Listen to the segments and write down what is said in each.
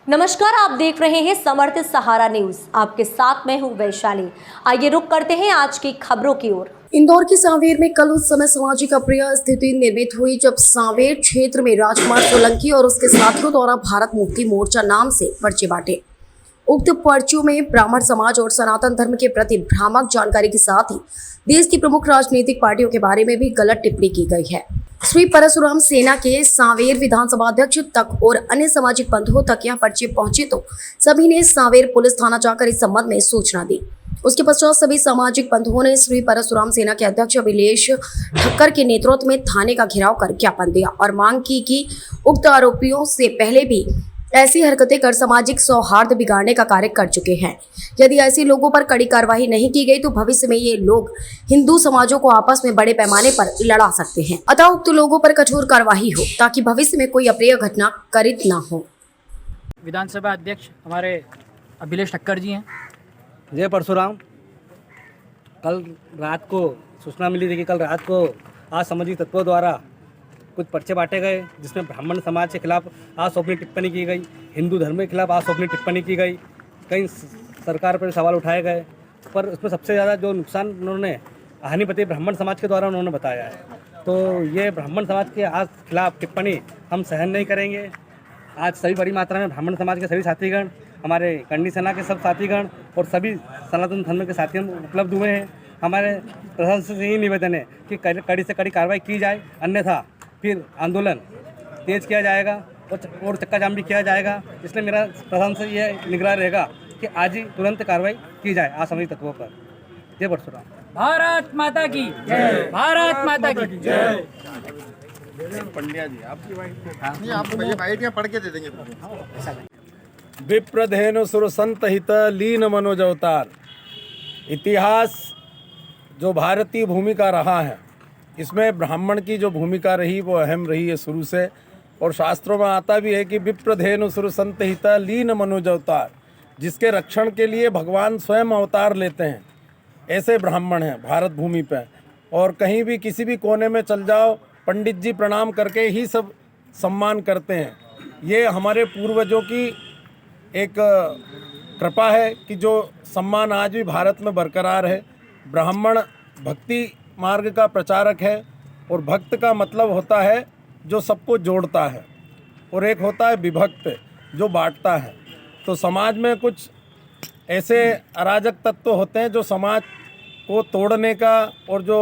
नमस्कार, आप देख रहे हैं समर्थ सहारा न्यूज। आपके साथ मैं हूं वैशाली। आइए रुक करते हैं आज की खबरों की ओर। इंदौर के सांवेर में कल उस समय सामाजिक अप्रिय स्थिति निर्मित हुई जब सांवेर क्षेत्र में राजकुमार सोलंकी और उसके साथियों द्वारा भारत मुक्ति मोर्चा नाम से पर्चे बांटे। उक्त पर्चियों में ब्राह्मण समाज और सनातन धर्म के प्रति भ्रामक जानकारी के साथ ही देश की प्रमुख राजनीतिक पार्टियों के बारे में भी गलत टिप्पणी की गई है। श्री परशुराम सेना के सांवेर विधानसभा अध्यक्ष तक और अन्य सामाजिक बंधुओं तक यह पर्चे पहुंचे तो सभी ने सांवेर पुलिस थाना जाकर इस संबंध में सूचना दी। उसके पश्चात सभी सामाजिक बंधुओं ने श्री परशुराम सेना के अध्यक्ष अभिलेष ठक्कर के नेतृत्व में थाने का घेराव कर ज्ञापन दिया और मांग की कि उक्त आरोपियों से पहले भी ऐसी हरकतें कर सामाजिक सौहार्द बिगाड़ने का कार्य कर चुके हैं। यदि ऐसे लोगों पर कड़ी कार्रवाई नहीं की गई तो भविष्य में ये लोग हिंदू समाजों को आपस में बड़े पैमाने पर लड़ा सकते हैं। अतः उक्त लोगों पर कठोर कार्रवाई हो ताकि भविष्य में कोई अप्रिय घटना घटित न हो। विधानसभा अध्यक्ष हमारे अभिलेष ठक्कर जी हैं। जय परशुराम। कल रात को सूचना मिली थी कि कल रात को असामाजिक तत्वों द्वारा कुछ पर्चे बांटे गए जिसमें ब्राह्मण समाज के खिलाफ आशोभनीय टिप्पणी की गई, हिंदू धर्म के खिलाफ आशोभनीय टिप्पणी की गई, कई सरकार पर सवाल उठाए गए। पर उसमें सबसे ज़्यादा जो नुकसान उन्होंने हानिपति ब्राह्मण समाज के द्वारा उन्होंने बताया है। तो ये ब्राह्मण समाज के आज खिलाफ टिप्पणी हम सहन नहीं करेंगे। आज सभी बड़ी मात्रा में ब्राह्मण समाज के सभी साथीगण, हमारे करनी सेना के सब साथीगण और सभी सनातन धर्म के साथी उपलब्ध हुए हैं। हमारे प्रशासन से यही निवेदन है कि कड़ी से कड़ी कार्रवाई की जाए, अन्यथा फिर आंदोलन तेज किया जाएगा और चक्का जाम भी किया जाएगा। इसलिए मेरा प्रशासन से यह निगरान रहेगा कि आज ही तुरंत कार्रवाई की जाए असामाजिक तत्वों पर। जय परशुराम। भारत माता की जय। भारत माता की जय। पंड्या जी आपकी वाइट पढ़ के दे देंगे। विप्रधेनु सुर संत हित लीन मनोज अवतार। इतिहास जो भारतीय भूमिका रहा है, इसमें ब्राह्मण की जो भूमिका रही वो अहम रही है शुरू से। और शास्त्रों में आता भी है कि विप्रधेनु सुर संत हित लीन मनोज अवतार, जिसके रक्षण के लिए भगवान स्वयं अवतार लेते हैं, ऐसे ब्राह्मण हैं भारत भूमि पे। और कहीं भी किसी भी कोने में चल जाओ, पंडित जी प्रणाम करके ही सब सम्मान करते हैं। ये हमारे पूर्वजों की एक कृपा है कि जो सम्मान आज भी भारत में बरकरार है। ब्राह्मण भक्ति मार्ग का प्रचारक है और भक्त का मतलब होता है जो सबको जोड़ता है, और एक होता है विभक्त जो बांटता है। तो समाज में कुछ ऐसे अराजक तत्व होते हैं जो समाज को तोड़ने का और जो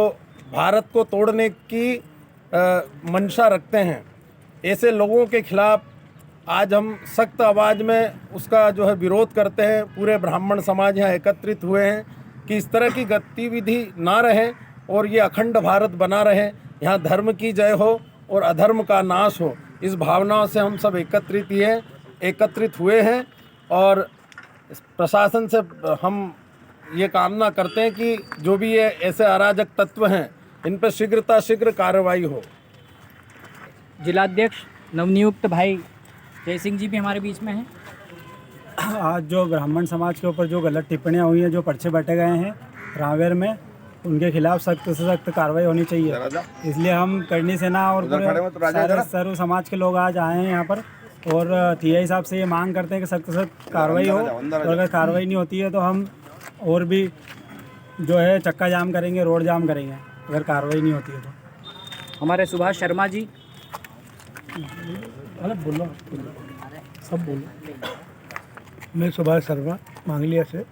भारत को तोड़ने की मंशा रखते हैं। ऐसे लोगों के खिलाफ आज हम सख्त आवाज़ में उसका जो है विरोध करते हैं। पूरे ब्राह्मण समाज यहाँ एकत्रित हुए हैं कि इस तरह की गतिविधि ना रहे और ये अखंड भारत बना रहे, यहाँ धर्म की जय हो और अधर्म का नाश हो। इस भावनाओं से हम सब एकत्रित हुए हैं और प्रशासन से हम ये कामना करते हैं कि जो भी ये ऐसे अराजक तत्व हैं इन पर शीघ्र कार्रवाई हो। जिलाध्यक्ष नवनियुक्त भाई जय सिंह जी भी हमारे बीच में हैं। आज जो ब्राह्मण समाज के ऊपर जो गलत टिप्पणियां हुई हैं, जो पर्चे बांटे गए हैं रावेर में, उनके खिलाफ सख्त से सख्त कार्रवाई होनी चाहिए। इसलिए हम करनी सेना और पूरे सर्व समाज के लोग आज आए हैं यहाँ पर और टीआई साहब से ये मांग करते हैं कि सख्त से सख्त कार्रवाई हो। और अगर कार्रवाई नहीं होती है तो हम और भी जो है चक्का जाम करेंगे, रोड जाम करेंगे अगर कार्रवाई नहीं होती है तो। हमारे सुभाष शर्मा जी। बोलो सब बोलो। मैं सुभाष शर्मा मांगलिया से।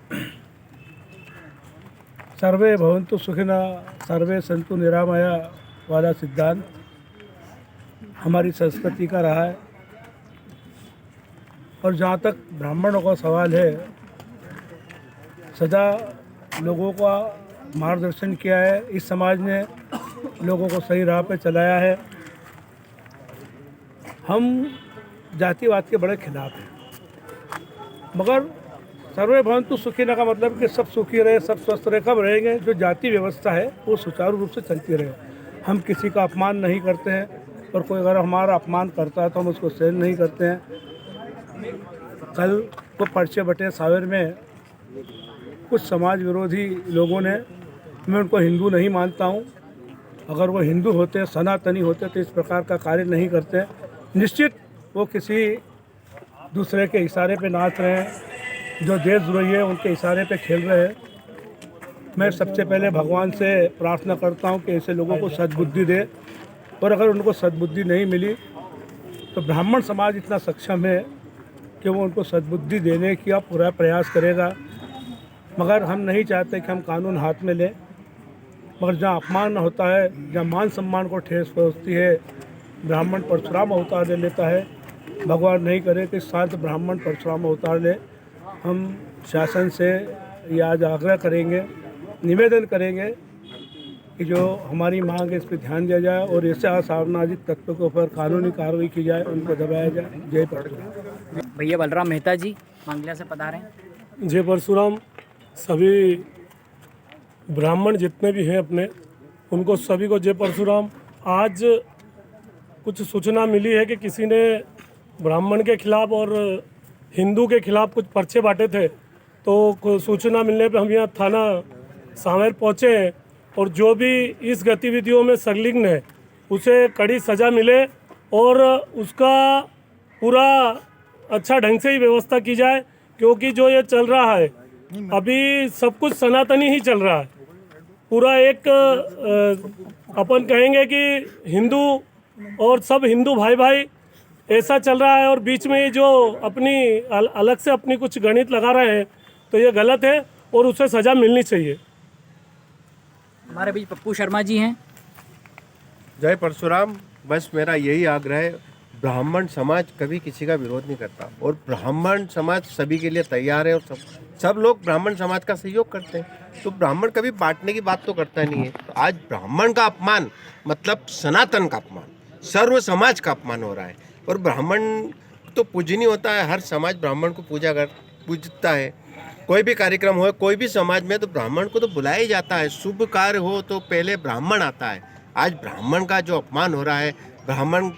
सर्वे भवन्तु सुखिनः सर्वे सन्तु निरामया वाला सिद्धांत हमारी संस्कृति का रहा है। और जहाँ तक ब्राह्मणों का सवाल है, सदा लोगों का मार्गदर्शन किया है, इस समाज ने लोगों को सही राह पे चलाया है। हम जातिवाद के बड़े खिलाफ हैं, मगर सर्वे भवन्तु सुखिनः का मतलब कि सब सुखी रहे, सब स्वस्थ रहे। कब रहेंगे? जो जाति व्यवस्था है वो सुचारू रूप से चलती रहे। हम किसी का अपमान नहीं करते हैं और कोई अगर हमारा अपमान करता है तो हम उसको सहन नहीं करते हैं। कल को पर्चे बटे सावेर में कुछ समाज विरोधी लोगों ने, मैं उनको हिंदू नहीं मानता हूँ, अगर वो हिंदू होते, सनातनी होते तो इस प्रकार का कार्य नहीं करते। निश्चित वो किसी दूसरे के इशारे पे नाच रहे हैं, जो देशद्रोही है उनके इशारे पे खेल रहे हैं। मैं सबसे पहले भगवान से प्रार्थना करता हूँ कि ऐसे लोगों को सद्बुद्धि दे, और अगर उनको सद्बुद्धि नहीं मिली तो ब्राह्मण समाज इतना सक्षम है कि वो उनको सद्बुद्धि देने का पूरा प्रयास करेगा। मगर हम नहीं चाहते कि हम कानून हाथ में लें, मगर जहाँ अपमान होता है, जहाँ मान सम्मान को ठेस पहुँचती है, ब्राह्मण परशुराम अवतार ले लेता है। भगवान नहीं करे कि शांत ब्राह्मण परशुराम अवतार ले। हम शासन से ये आज आग्रह करेंगे, निवेदन करेंगे कि जो हमारी मांग है इस पर ध्यान दिया जाए और ऐसे असामाजिक तत्वों के ऊपर कानूनी कार्रवाई की जाए, उनको दबाया जाए। जय परशुराम। भैया बलराम मेहता जी मंगला से पधारे हैं। जय परशुराम। सभी ब्राह्मण जितने भी हैं अपने, उनको सभी को जय परशुराम। आज कुछ सूचना मिली है कि किसी ने ब्राह्मण के खिलाफ और हिंदू के खिलाफ कुछ पर्चे बांटे थे, तो सूचना मिलने पे हम यहाँ थाना सांवेर पहुँचे हैं और जो भी इस गतिविधियों में संलिग्न है उसे कड़ी सज़ा मिले और उसका पूरा अच्छा ढंग से ही व्यवस्था की जाए, क्योंकि जो ये चल रहा है अभी सब कुछ सनातनी ही चल रहा है। पूरा एक अपन कहेंगे कि हिंदू और सब हिंदू भाई भाई ऐसा चल रहा है, और बीच में जो अपनी अलग से अपनी कुछ गणित लगा रहे हैं तो ये गलत है और उसे सज़ा मिलनी चाहिए। हमारे बीच पप्पू शर्मा जी हैं। जय परशुराम। बस मेरा यही आग्रह है, ब्राह्मण समाज कभी किसी का विरोध नहीं करता और ब्राह्मण समाज सभी के लिए तैयार है और सब लोग ब्राह्मण समाज का सहयोग करते हैं। तो ब्राह्मण कभी बांटने की बात तो करता नहीं है। तो आज ब्राह्मण का अपमान मतलब सनातन का अपमान, सर्व समाज का अपमान हो रहा है। और ब्राह्मण तो पूजनीय होता है, हर समाज ब्राह्मण को पूजता है। कोई भी कार्यक्रम हो, कोई भी समाज में, तो ब्राह्मण को तो बुलाया ही जाता है। शुभ कार्य हो तो पहले ब्राह्मण आता है। आज ब्राह्मण का जो अपमान हो रहा है, ब्राह्मण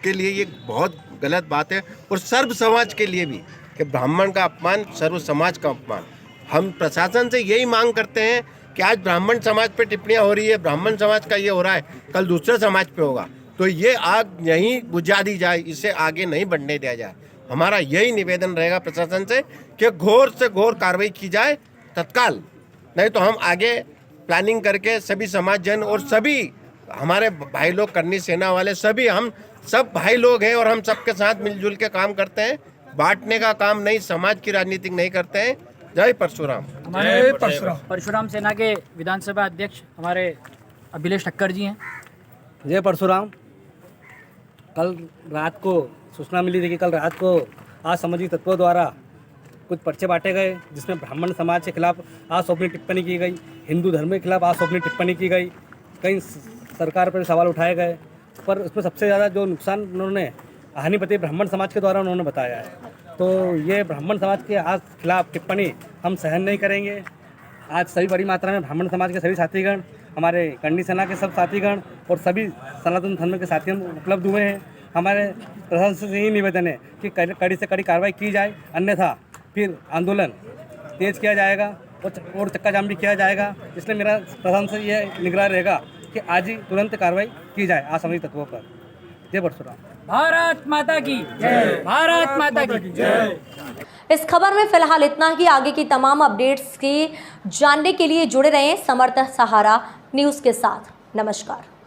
के लिए ये बहुत गलत बात है और सर्व समाज के लिए भी, कि ब्राह्मण का अपमान सर्व समाज का अपमान। हम प्रशासन से यही मांग करते हैं कि आज ब्राह्मण समाज पे टिप्पणियां हो रही है, ब्राह्मण समाज का ये हो रहा है, कल दूसरे समाज पे होगा, तो ये आग यहीं बुझा दी जाए, इसे आगे नहीं बढ़ने दिया जाए। हमारा यही निवेदन रहेगा प्रशासन से कि घोर से घोर कार्रवाई की जाए तत्काल, नहीं तो हम आगे प्लानिंग करके सभी समाज जन और सभी हमारे भाई लोग, करनी सेना वाले, सभी हम सब भाई लोग हैं और हम सबके साथ मिलजुल के काम करते हैं। बांटने का काम नहीं, समाज की राजनीति नहीं करते हैं। जय परशुराम। हमारे परशुराम सेना के विधानसभा अध्यक्ष हमारे अभिलेश ठक्कर जी हैं। जय परशुराम। कल रात को सूचना मिली थी कि कल रात को असामाजिक तत्वों द्वारा कुछ पर्चे बांटे गए, जिसमें ब्राह्मण समाज के खिलाफ आशोभनीय टिप्पणी की गई, हिंदू धर्म के खिलाफ आशोभनीय टिप्पणी की गई, कई सरकार पर सवाल उठाए गए, पर उसमें सबसे ज़्यादा जो नुकसान उन्होंने हानिपति ब्राह्मण समाज के द्वारा उन्होंने बताया है। तो ये ब्राह्मण समाज के आज खिलाफ टिप्पणी हम सहन नहीं करेंगे। आज सभी बड़ी मात्रा में ब्राह्मण समाज के सभी साथीगण, हमारे करनी सेना के सब साथीगण और सभी सनातन धर्म के साथी उपलब्ध हुए हैं। हमारे प्रशासन से यही निवेदन है कि कड़ी से कड़ी कार्रवाई की जाए, अन्यथा फिर आंदोलन तेज किया जाएगा और चक्का जाम भी किया जाएगा। इसलिए मेरा प्रशासन से यह निगरानी रहेगा कि आज ही तुरंत कार्रवाई की जाए असामाजिक तत्वों पर। जय परशुराम। भारत माता की जय। भारत माता की जय। इस खबर में फिलहाल इतना ही। आगे की तमाम अपडेट्स के जानने के लिए जुड़े रहें समर्थ सहारा न्यूज़ के साथ। नमस्कार।